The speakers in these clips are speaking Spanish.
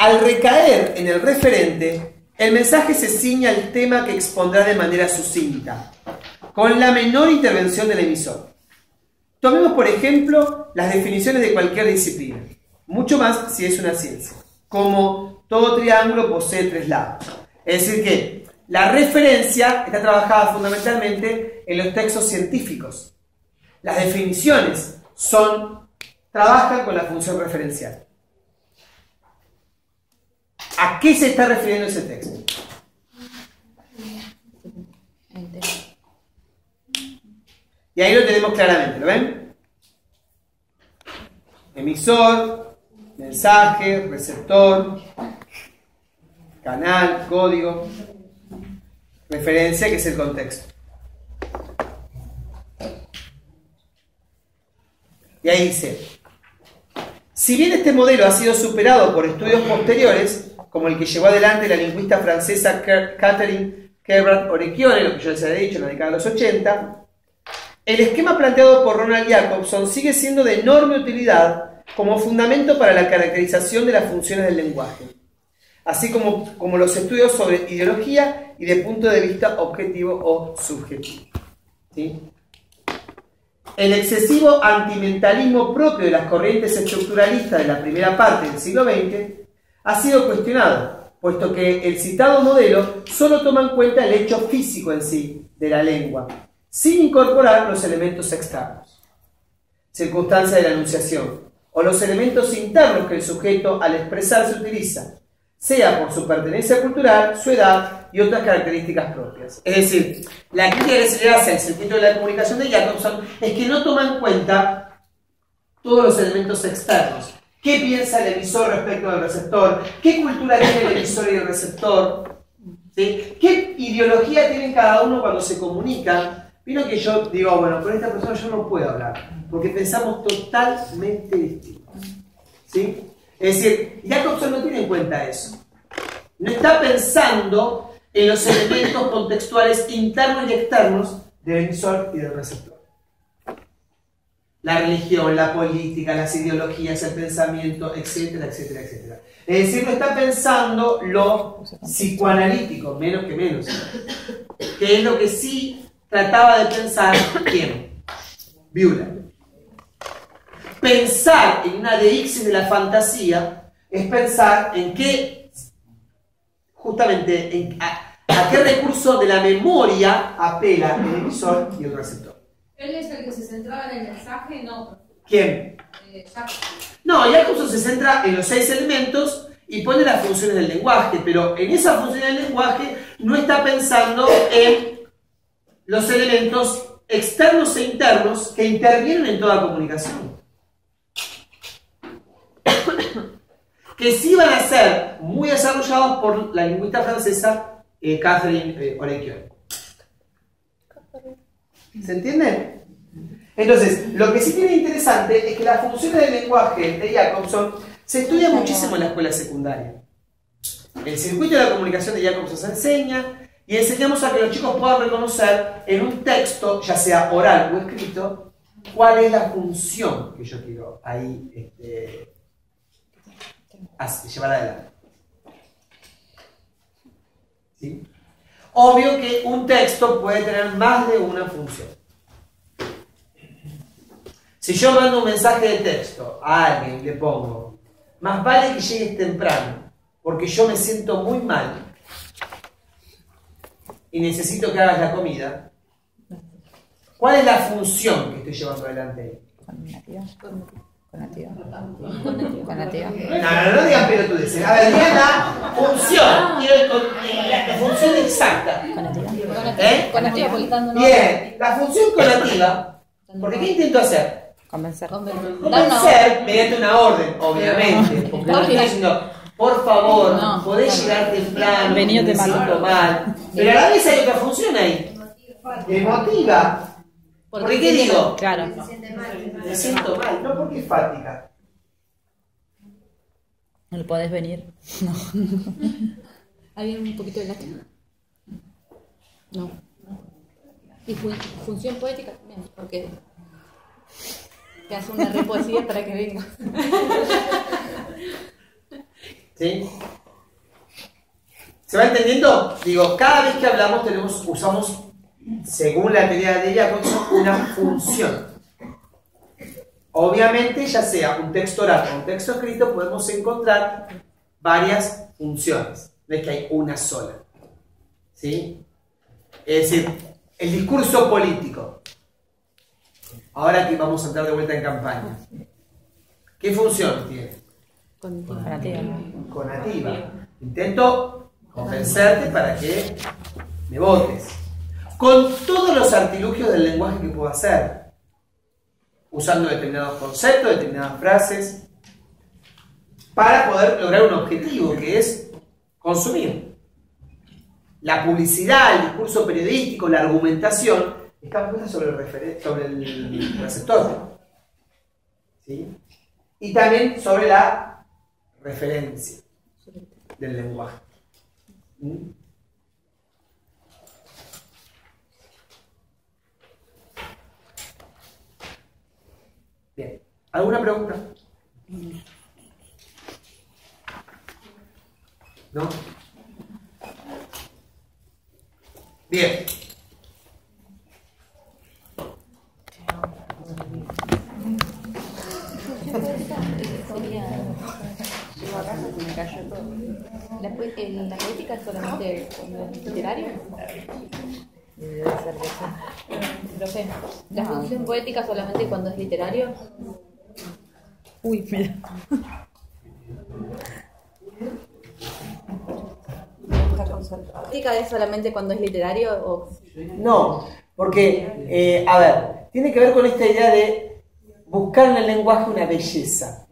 Al recaer en el referente, el mensaje se ciña al tema que expondrá de manera sucinta, con la menor intervención del emisor. Tomemos, por ejemplo, las definiciones de cualquier disciplina, mucho más si es una ciencia, como todo triángulo posee 3 lados. Es decir que la referencia está trabajada fundamentalmente en los textos científicos. Las definiciones trabajan con la función referencial. ¿A qué se está refiriendo ese texto? Y ahí lo tenemos claramente, ¿lo ven? Emisor, mensaje, receptor, canal, código, referencia, que es el contexto. Y ahí dice, si bien este modelo ha sido superado por estudios posteriores, como el que llevó adelante la lingüista francesa Catherine Kerbrat-Orekione, lo que yo les había dicho en la década de los 80, el esquema planteado por Ronald Jacobson sigue siendo de enorme utilidad como fundamento para la caracterización de las funciones del lenguaje, así como los estudios sobre ideología y de punto de vista objetivo o subjetivo. ¿Sí? El excesivo antimentalismo propio de las corrientes estructuralistas de la primera parte del siglo XX ha sido cuestionado, puesto que el citado modelo solo toma en cuenta el hecho físico en sí de la lengua, sin incorporar los elementos externos, circunstancia de la enunciación, o los elementos internos que el sujeto al expresarse utiliza, sea por su pertenencia cultural, su edad y otras características propias. Es decir, la crítica que se le hace al circuito de la comunicación de Jacobson es que no toma en cuenta todos los elementos externos. ¿Qué piensa el emisor respecto al receptor? ¿Qué cultura tiene el emisor y el receptor? ¿Sí? ¿Qué ideología tienen cada uno cuando se comunican? Vino que yo digo, bueno, con esta persona yo no puedo hablar, porque pensamos totalmente distinto. ¿Sí? Es decir, Jacobson no tiene en cuenta eso. No está pensando en los elementos contextuales internos y externos del emisor y del receptor. La religión, la política, las ideologías, el pensamiento, etcétera, etcétera, etcétera. Es decir, no está pensando lo psicoanalítico, menos que menos. Que es lo que sí trataba de pensar, ¿quién? Bühler. Pensar en una deixis de la fantasía es pensar en qué, justamente, a qué recurso de la memoria apela el emisor y el receptor. ¿Él es el que se centraba en el mensaje? No. ¿Quién? Jacobson. No, Jacobson se centra en los 6 elementos y pone las funciones del lenguaje, pero en esa función del lenguaje no está pensando en los elementos externos e internos que intervienen en toda comunicación. Que sí van a ser muy desarrollados por la lingüista francesa Catherine Orekione. ¿Se entiende? Entonces, lo que sí tiene interesante es que las funciones del lenguaje de Jacobson se estudia muchísimo en la escuela secundaria. El circuito de la comunicación de Jacobson se enseña y enseñamos a que los chicos puedan reconocer en un texto, ya sea oral o escrito, cuál es la función que yo quiero ahí llevar adelante. ¿Sí? Obvio que un texto puede tener más de una función. Si yo mando un mensaje de texto a alguien y le pongo, más vale que llegues temprano, porque yo me siento muy mal y necesito que hagas la comida, ¿cuál es la función que estoy llevando adelante ahí? No digan pelotudeces. A ver, digan la función. La función exacta. Conativa, porque estando bien, la función conativa. Porque ¿qué intento hacer? Convencer. Convencer mediante una orden, obviamente. Porque no estoy diciendo, por favor, podés llegar temprano, me siento mal. Pero a la vez hay otra función ahí. Emotiva. ¿Por qué digo? Claro. Me siento mal, no porque es fática. ¿No podés venir? No. ¿Hay un poquito de latín? No. ¿Y función poética también? Porque te hace una repoesía para que venga. ¿Sí? ¿Se va entendiendo? Digo, cada vez que hablamos usamos, según la teoría de Jacobson, una función. Obviamente, ya sea un texto oral o un texto escrito, podemos encontrar varias funciones. No es que hay una sola. ¿Sí? Es decir, el discurso político. Ahora que vamos a entrar de vuelta en campaña. ¿Qué función tiene? Conativa. Intento convencerte para que me votes. Con todos los artilugios del lenguaje que puedo hacer. Usando determinados conceptos, determinadas frases. Para poder lograr un objetivo, que es consumir. La publicidad, el discurso periodístico, la argumentación, están puestas sobre el receptor. ¿Sí? Y también sobre la referencia del lenguaje. ¿Mm? Bien. ¿Alguna pregunta? ¿No? Bien. ¿La poética es solamente literario? Debe ser que sí. Profe, ¿la función poética solamente cuando es literario? Uy, mira. ¿La poética es solamente cuando es literario o...? No, porque, a ver, tiene que ver con esta idea de buscar en el lenguaje una belleza.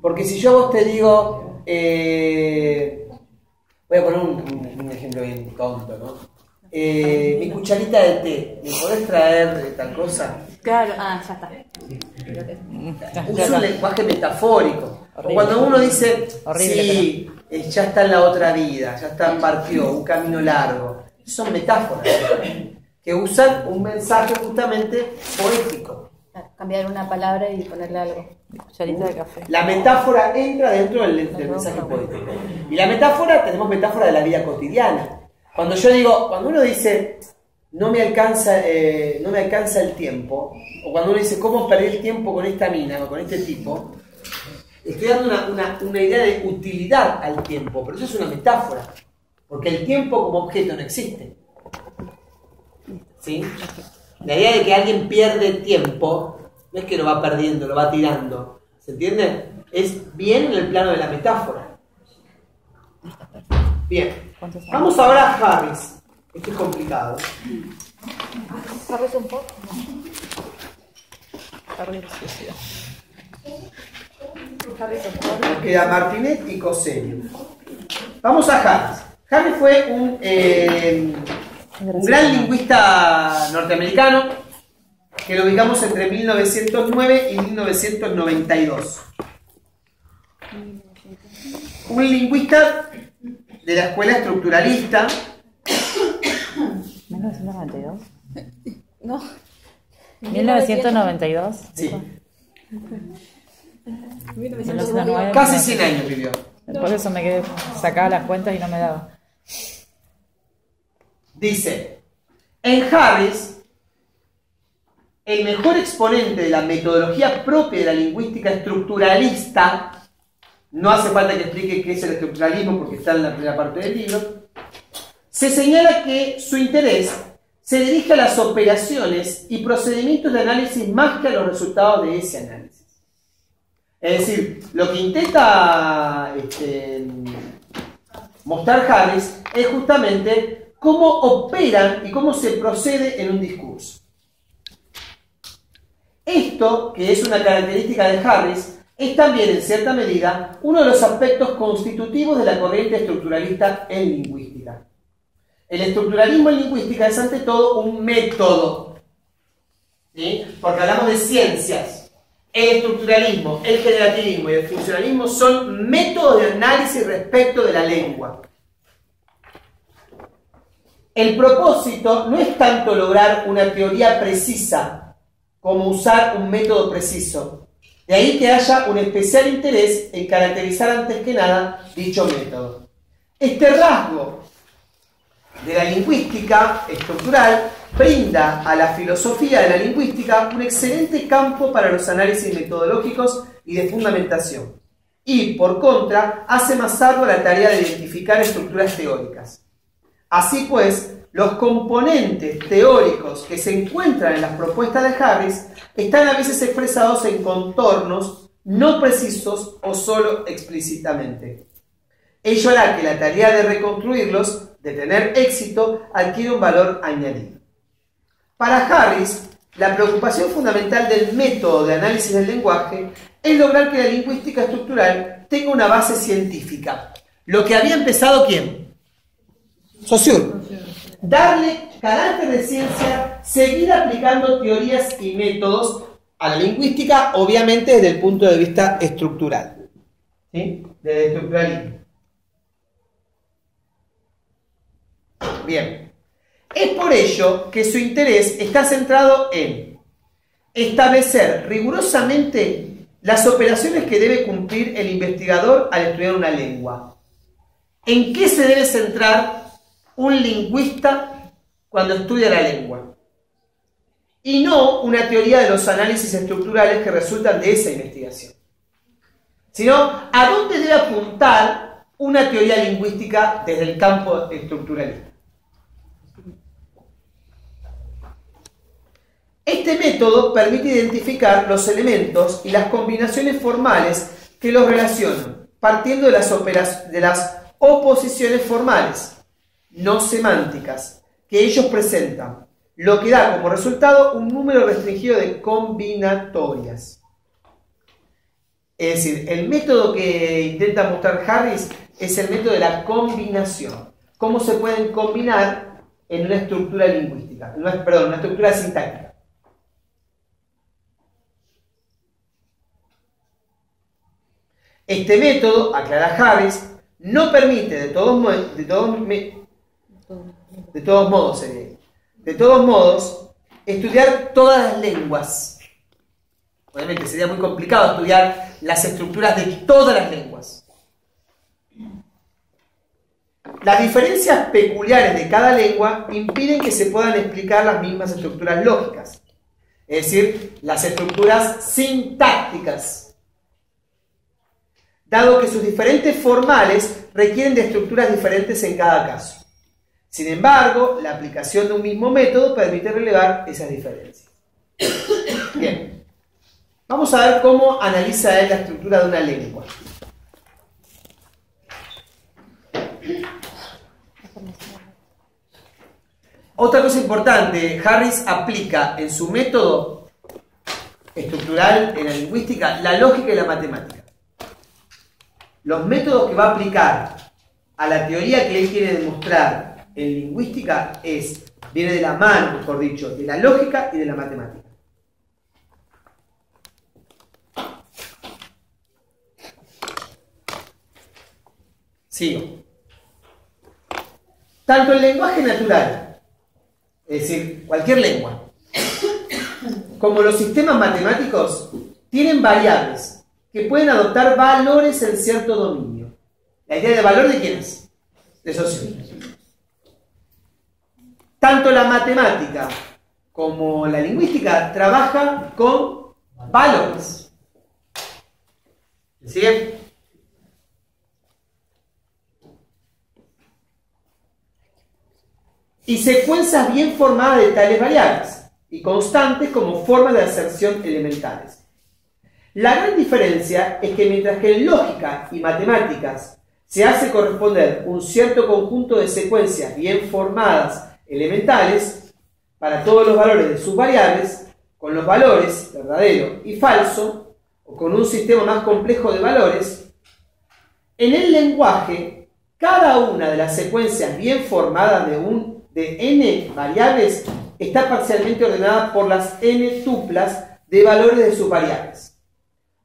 Porque si yo a vos te digo, voy a poner un ejemplo bien tonto, ¿no? Mi cucharita de té, ¿me podés traer tal cosa? Claro, ya está. Uso un lenguaje metafórico. Horrible. O cuando uno dice, Horrible, sí, ya está en la otra vida, ya está, partió, un camino largo. Son metáforas que usan un mensaje justamente poético. Cambiar una palabra y ponerle algo. Cucharita de café. La metáfora entra dentro del mensaje poético. Y la metáfora, tenemos metáfora de la vida cotidiana. Cuando uno dice, no me alcanza el tiempo, o cuando uno dice, ¿cómo perdí el tiempo con esta mina o con este tipo? Estoy dando una idea de utilidad al tiempo, pero eso es una metáfora, porque el tiempo como objeto no existe. ¿Sí? La idea de que alguien pierde tiempo, no es que lo va perdiendo, lo va tirando. ¿Se entiende? Es bien en el plano de la metáfora. Bien. Vamos ahora a Harris. Esto es complicado. ¿Sabes un poco? Harris es sucio. Nos queda Martinet y Cosello. Vamos a Harris. Harris fue un gran lingüista norteamericano que lo ubicamos entre 1909 y 1992. Un lingüista de la escuela estructuralista. ¿1992? No. ¿1992? Sí. 1909. Casi 100 años vivió. Por eso me quedé sacaba las cuentas y no me daba. Dice, en Harris, el mejor exponente de la metodología propia de la lingüística estructuralista, no hace falta que explique qué es el estructuralismo porque está en la primera parte del libro, se señala que su interés se dirige a las operaciones y procedimientos de análisis más que a los resultados de ese análisis. Es decir, lo que intenta mostrar Harris es justamente cómo operan y cómo se procede en un discurso. Esto, que es una característica de Harris, es también en cierta medida uno de los aspectos constitutivos de la corriente estructuralista en lingüística. El estructuralismo en lingüística es ante todo un método, ¿sí? Porque hablamos de ciencias. El estructuralismo, el generativismo y el funcionalismo son métodos de análisis respecto de la lengua. El propósito no es tanto lograr una teoría precisa como usar un método preciso, De ahí que haya un especial interés en caracterizar antes que nada dicho método. Este rasgo de la lingüística estructural brinda a la filosofía de la lingüística un excelente campo para los análisis metodológicos y de fundamentación. Y, por contra, hace más ardua la tarea de identificar estructuras teóricas. Así pues, los componentes teóricos que se encuentran en las propuestas de Harris están a veces expresados en contornos no precisos o solo explícitamente. Ello hará que la tarea de reconstruirlos, de tener éxito, adquiera un valor añadido. Para Harris, la preocupación fundamental del método de análisis del lenguaje es lograr que la lingüística estructural tenga una base científica. Lo que había empezado, ¿quién? Saussure. Darle carácter de ciencia, seguir aplicando teorías y métodos a la lingüística, obviamente desde el punto de vista estructural. ¿Sí? Desde el estructuralismo. Bien. Es por ello que su interés está centrado en establecer rigurosamente las operaciones que debe cumplir el investigador al estudiar una lengua. ¿En qué se debe centrar un lingüista cuando estudia la lengua? Y no una teoría de los análisis estructurales que resultan de esa investigación, sino a dónde debe apuntar una teoría lingüística desde el campo estructuralista. Este método permite identificar los elementos y las combinaciones formales que los relacionan, partiendo de las oposiciones formales, no semánticas, que ellos presentan, lo que da como resultado un número restringido de combinatorias. Es decir, el método que intenta mostrar Harris es el método de la combinación. ¿Cómo se pueden combinar en una estructura lingüística? Perdón, una estructura sintáctica. Este método, aclara Harris, no permite de todos modos, estudiar todas las lenguas. Obviamente sería muy complicado estudiar las estructuras de todas las lenguas. Las diferencias peculiares de cada lengua impiden que se puedan explicar las mismas estructuras lógicas, es decir, las estructuras sintácticas, dado que sus diferentes formales requieren de estructuras diferentes en cada caso. Sin embargo, la aplicación de un mismo método permite relevar esas diferencias. Bien, vamos a ver cómo analiza él la estructura de una lengua. Otra cosa importante, Harris aplica en su método estructural en la lingüística la lógica y la matemática. Los métodos que va a aplicar a la teoría que él quiere demostrar en lingüística viene de la mano, mejor dicho, de la lógica y de la matemática. Sigo. Tanto el lenguaje natural, es decir, cualquier lengua, como los sistemas matemáticos tienen variables que pueden adoptar valores en cierto dominio. ¿La idea de valor de quién es? De Saussure. Tanto la matemática como la lingüística trabajan con valores. ¿Sigue? Y secuencias bien formadas de tales variables y constantes como formas de aserción elementales. La gran diferencia es que mientras que en lógica y matemáticas se hace corresponder un cierto conjunto de secuencias bien formadas elementales para todos los valores de sus variables, con los valores verdadero y falso, o con un sistema más complejo de valores, en el lenguaje, cada una de las secuencias bien formadas de n variables está parcialmente ordenada por las n tuplas de valores de sus variables.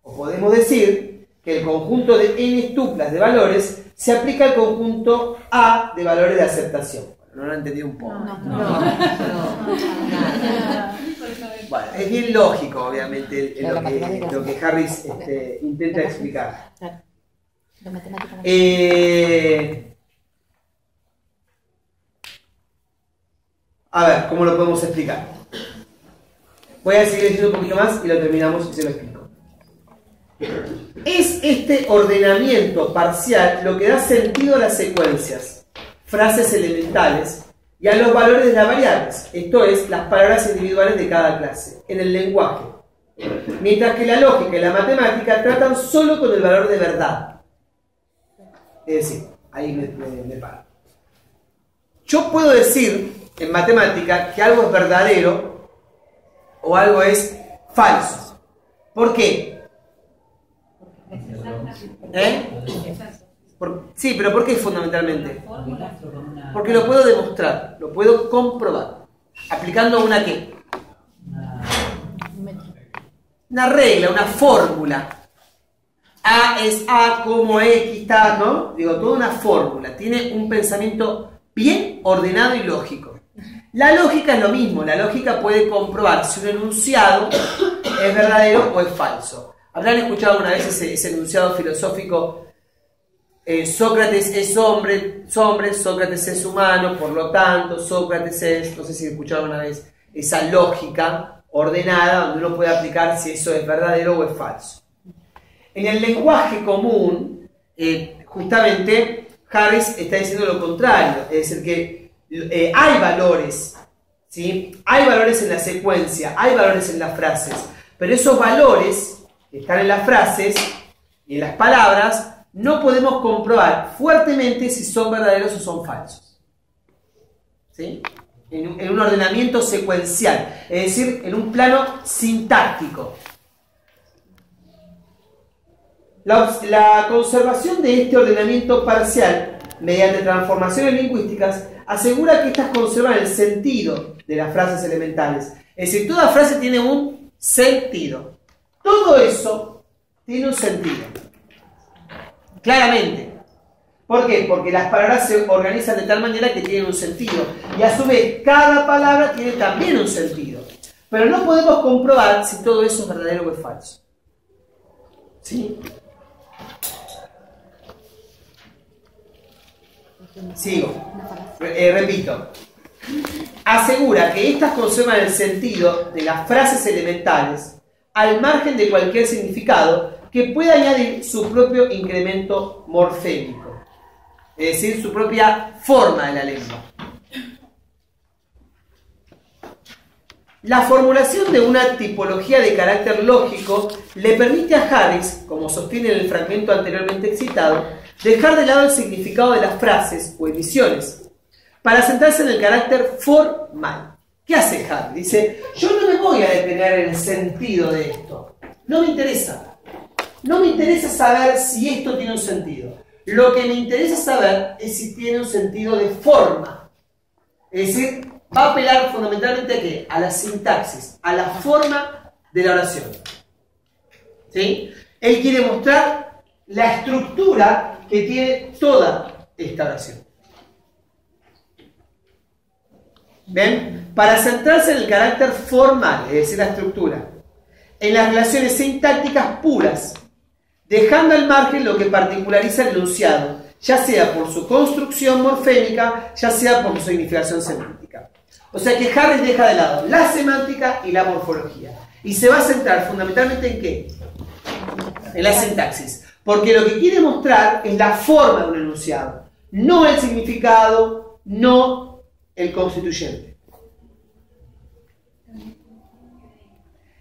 O podemos decir que el conjunto de n tuplas de valores se aplica al conjunto A de valores de aceptación. No lo han entendido un poco. Bueno, es bien lógico, obviamente, Pero la matemática lo que Harris intenta explicar. Claro. La matemática no. A ver, ¿cómo lo podemos explicar? Voy a seguir diciendo un poquito más y lo terminamos y se lo explico. Es este ordenamiento parcial lo que da sentido a las secuencias, frases elementales y a los valores de las variables, esto es, las palabras individuales de cada clase, en el lenguaje. Mientras que la lógica y la matemática tratan solo con el valor de verdad. Es decir, ahí me paro. Yo puedo decir en matemática que algo es verdadero o algo es falso. ¿Por qué? Sí, pero ¿por qué fundamentalmente? Porque lo puedo demostrar, lo puedo comprobar. ¿Aplicando una qué? Una regla, una fórmula. A es A como X está, ¿no? Digo, toda una fórmula. Tiene un pensamiento bien ordenado y lógico. La lógica es lo mismo. La lógica puede comprobar si un enunciado es verdadero o es falso. ¿Habrán escuchado alguna vez ese enunciado filosófico? Sócrates es hombre, Sócrates es humano, por lo tanto, Sócrates es... No sé si escucharon alguna vez esa lógica ordenada donde uno puede aplicar si eso es verdadero o es falso. En el lenguaje común, justamente, Harris está diciendo lo contrario, es decir, que hay valores, ¿sí? Hay valores en la secuencia, hay valores en las frases, pero esos valores que están en las frases y en las palabras no podemos comprobar fuertemente si son verdaderos o son falsos, ¿sí? En un ordenamiento secuencial, es decir, en un plano sintáctico. La conservación de este ordenamiento parcial, mediante transformaciones lingüísticas, asegura que éstas conservan el sentido de las frases elementales. Es decir, toda frase tiene un sentido. Todo eso tiene un sentido. Claramente. ¿Por qué? Porque las palabras se organizan de tal manera que tienen un sentido. Y a su vez, cada palabra tiene también un sentido. Pero no podemos comprobar si todo eso es verdadero o es falso. ¿Sí? Sigo. Repito. Asegura que éstas conservan el sentido de las frases elementales al margen de cualquier significado que pueda añadir su propio incremento morfémico. Es decir, su propia forma de la lengua. La formulación de una tipología de carácter lógico le permite a Harris, como sostiene en el fragmento anteriormente citado, dejar de lado el significado de las frases o emisiones para centrarse en el carácter formal. ¿Qué hace Harris? Dice, yo no me voy a detener en el sentido de esto. No me interesa. No me interesa saber si esto tiene un sentido. Lo que me interesa saber es si tiene un sentido de forma. Es decir, va a apelar fundamentalmente ¿a qué? A la sintaxis, a la forma de la oración. ¿Sí? Él quiere mostrar la estructura que tiene toda esta oración. ¿Ven? Para centrarse en el carácter formal, es decir, la estructura, en las relaciones sintácticas puras, dejando al margen lo que particulariza el enunciado, ya sea por su construcción morfémica, ya sea por su significación semántica. O sea que Harris deja de lado la semántica y la morfología. Y se va a centrar fundamentalmente ¿en qué? En la sintaxis. Porque lo que quiere mostrar es la forma de un enunciado, no el significado, no el constituyente.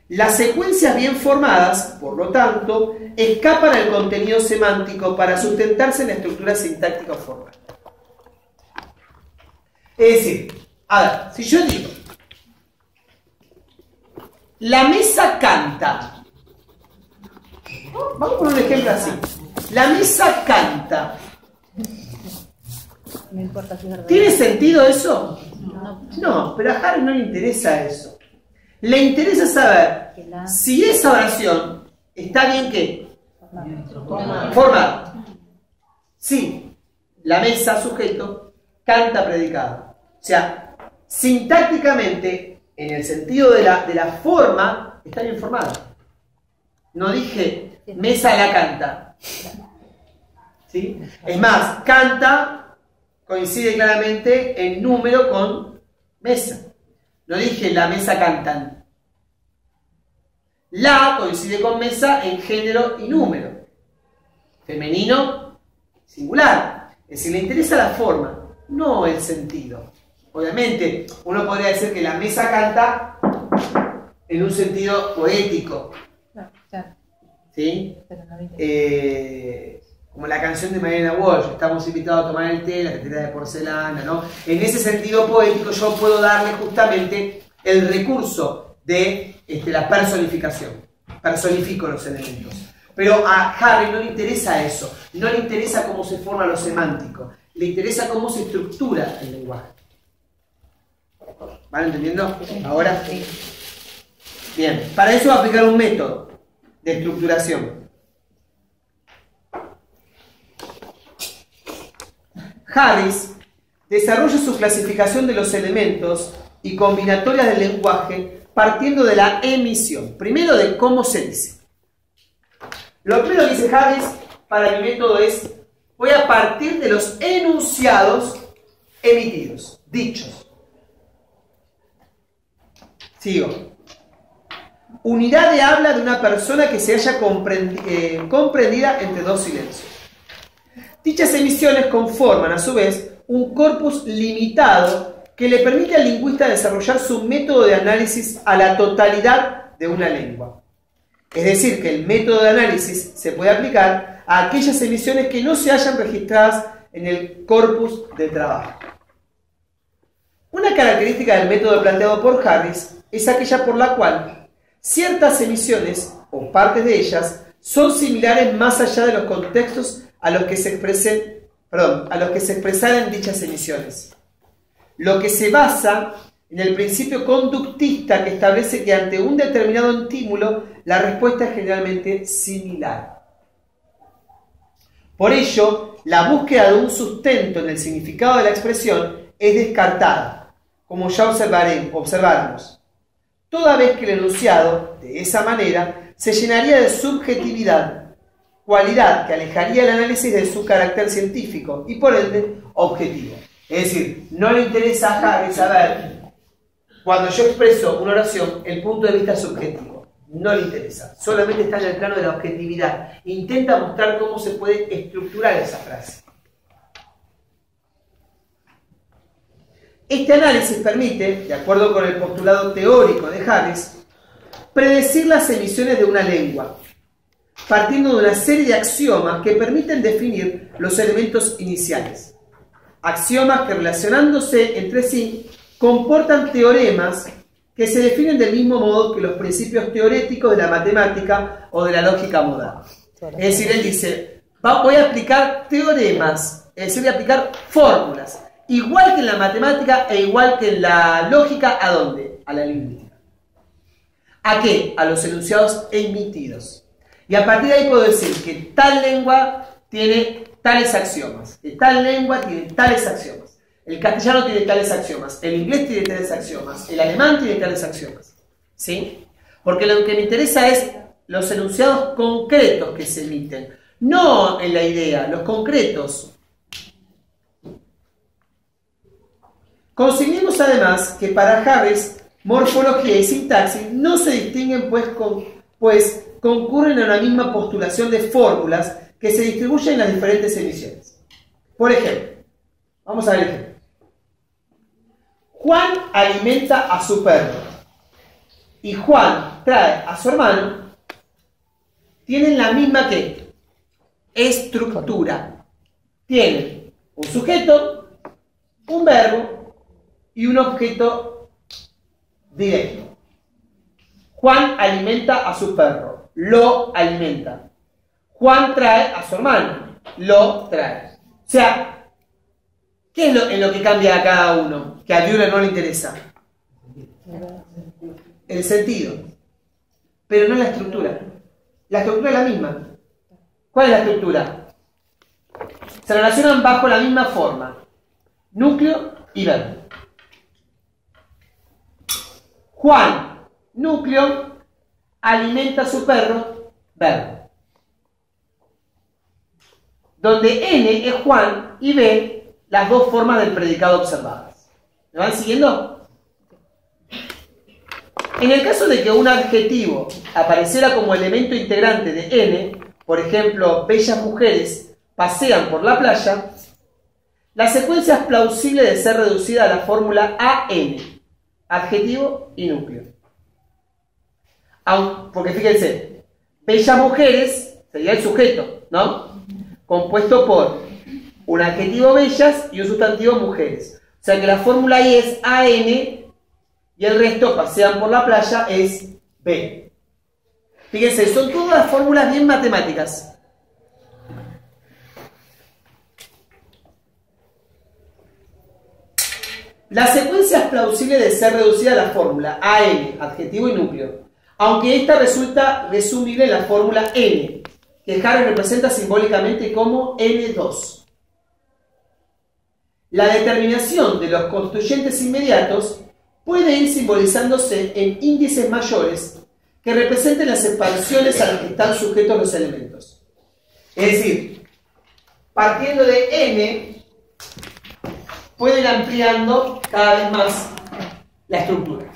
Las secuencias bien formadas, por lo tanto, escapan al contenido semántico para sustentarse en la estructura sintáctica formal. Es decir, a ver, si yo digo, la mesa canta, vamos por un ejemplo así, la mesa canta, No importa si es verdad. ¿tiene sentido eso? No, pero a Harris no le interesa eso. Le interesa saber si esa oración está bien ¿qué? Formada. Sí, la mesa, sujeto, canta, predicado. O sea, sintácticamente en el sentido de la forma, está bien formado. No dije mesa la canta. ¿Sí? Es más, canta coincide claramente en número con mesa. No dije la mesa cantan. La coincide con mesa en género y número. Femenino, singular. Es decir, le interesa la forma, no el sentido. Obviamente, uno podría decir que la mesa canta en un sentido poético. No, claro. ¿Sí? Pero no me Como la canción de Mariana Walsh, estamos invitados a tomar el té, la tetera de porcelana, ¿no? En ese sentido poético yo puedo darle justamente el recurso de la personificación. Personifico los elementos. Pero a Harry no le interesa eso, no le interesa cómo se forma lo semántico, le interesa cómo se estructura el lenguaje. ¿Van entendiendo? Ahora sí. Bien, para eso va a aplicar un método de estructuración. Harris desarrolla su clasificación de los elementos y combinatorias del lenguaje partiendo de la emisión. Primero de cómo se dice. Lo primero que dice Harris para mi método es: voy a partir de los enunciados emitidos, dichos. Sigo. Unidad de habla de una persona que se haya comprendida entre dos silencios. Dichas emisiones conforman, a su vez, un corpus limitado que le permite al lingüista desarrollar su método de análisis a la totalidad de una lengua. Es decir, que el método de análisis se puede aplicar a aquellas emisiones que no se hayan registradas en el corpus de trabajo. Una característica del método planteado por Harris es aquella por la cual ciertas emisiones, o partes de ellas, son similares más allá de los contextos a los que se expresaran dichas emisiones. Lo que se basa en el principio conductista que establece que ante un determinado estímulo la respuesta es generalmente similar. Por ello, la búsqueda de un sustento en el significado de la expresión es descartada, como ya observaremos, toda vez que el enunciado, de esa manera, se llenaría de subjetividad, cualidad que alejaría el análisis de su carácter científico y por ende objetivo. Es decir, no le interesa a Harry saber, cuando yo expreso una oración, el punto de vista subjetivo. No le interesa. Solamente está en el plano de la objetividad. Intenta mostrar cómo se puede estructurar esa frase. Este análisis permite, de acuerdo con el postulado teórico de Harris, predecir las emisiones de una lengua, partiendo de una serie de axiomas que permiten definir los elementos iniciales. Axiomas que, relacionándose entre sí, comportan teoremas que se definen del mismo modo que los principios teoréticos de la matemática o de la lógica moderna. Es decir, él dice, voy a aplicar teoremas, es decir, voy a aplicar fórmulas, igual que en la matemática e igual que en la lógica, ¿a dónde? A la lingüística. ¿A qué? A los enunciados emitidos. Y a partir de ahí puedo decir que tal lengua tiene tales axiomas, que tal lengua tiene tales axiomas. El castellano tiene tales axiomas, el inglés tiene tales axiomas, el alemán tiene tales axiomas. ¿Sí? Porque lo que me interesa es los enunciados concretos que se emiten, no en la idea, los concretos. Consignemos además que para Harris, morfología y sintaxis no se distinguen pues concurren a una misma postulación de fórmulas que se distribuyen en las diferentes emisiones. Por ejemplo, vamos a ver el ejemplo. Juan alimenta a su perro y Juan trae a su hermano. Tienen la misma ¿qué? Estructura. Tienen un sujeto, un verbo y un objeto directo. Juan alimenta a su perro, lo alimenta. Juan trae a su hermano, lo trae. O sea, ¿qué es en lo que cambia a cada uno? Que a Buehler no le interesa. El sentido. Pero no la estructura. La estructura es la misma. ¿Cuál es la estructura? Se relacionan bajo la misma forma. Núcleo y verbo. Juan, núcleo, alimenta a su perro, verbo. Donde N es Juan y B las dos formas del predicado observadas. ¿Me van siguiendo? En el caso de que un adjetivo apareciera como elemento integrante de N, por ejemplo, bellas mujeres pasean por la playa, la secuencia es plausible de ser reducida a la fórmula AN, adjetivo y núcleo. Porque fíjense, bellas mujeres sería el sujeto, ¿no? Compuesto por un adjetivo bellas y un sustantivo mujeres. O sea que la fórmula ahí es AN y el resto pasean por la playa es B. Fíjense, son todas fórmulas bien matemáticas. La secuencia es plausible de ser reducida a la fórmula AN, adjetivo y núcleo, aunque esta resulta resumible en la fórmula N, que Harry representa simbólicamente como N2. La determinación de los constituyentes inmediatos puede ir simbolizándose en índices mayores que representen las expansiones a las que están sujetos los elementos. Es decir, partiendo de N, puede ir ampliando cada vez más la estructura.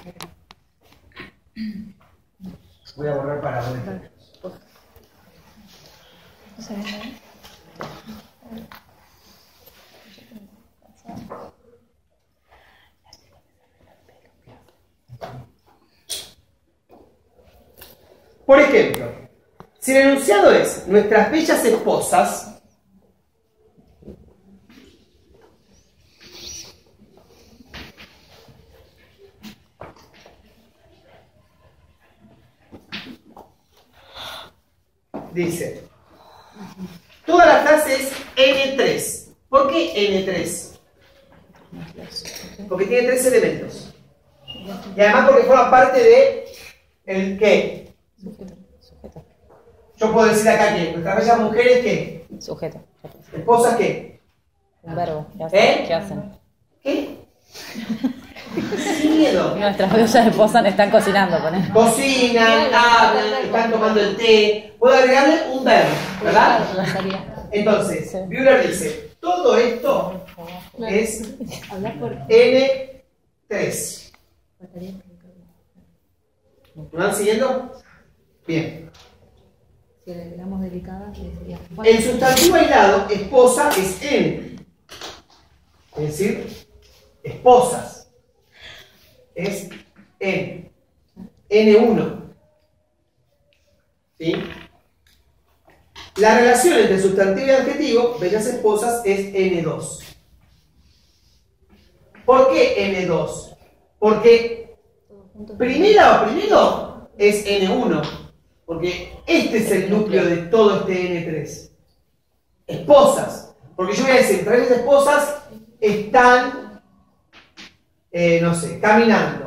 Voy a borrar para ver. Por ejemplo, si el enunciado es nuestras bellas esposas, dice, toda la frase es N3. ¿Por qué N3? Porque tiene 3 elementos. Y además porque forma parte de el qué. Yo puedo decir acá que nuestras bellas mujeres ¿qué? Sujeto. ¿Esposas qué? Un verbo. ¿Qué hacen? ¿Qué? Sin miedo. Nuestras bellas esposas están cocinando, ponen. Cocinan, hablan, están tomando el té. Puedo agregarle un verbo, ¿verdad? Entonces, Bühler dice, todo esto es N3. ¿Me van siguiendo? Bien. Si agregamos delicadas, sería. El sustantivo aislado, esposa, es N. Es decir, esposas. Es N. N1. ¿Sí? La relación entre sustantivo y adjetivo, bellas esposas, es N2. ¿Por qué N2? Porque primero es N1. Porque este es el núcleo de todo este N3. Esposas. Porque yo voy a decir, 3 esposas están, no sé, caminando.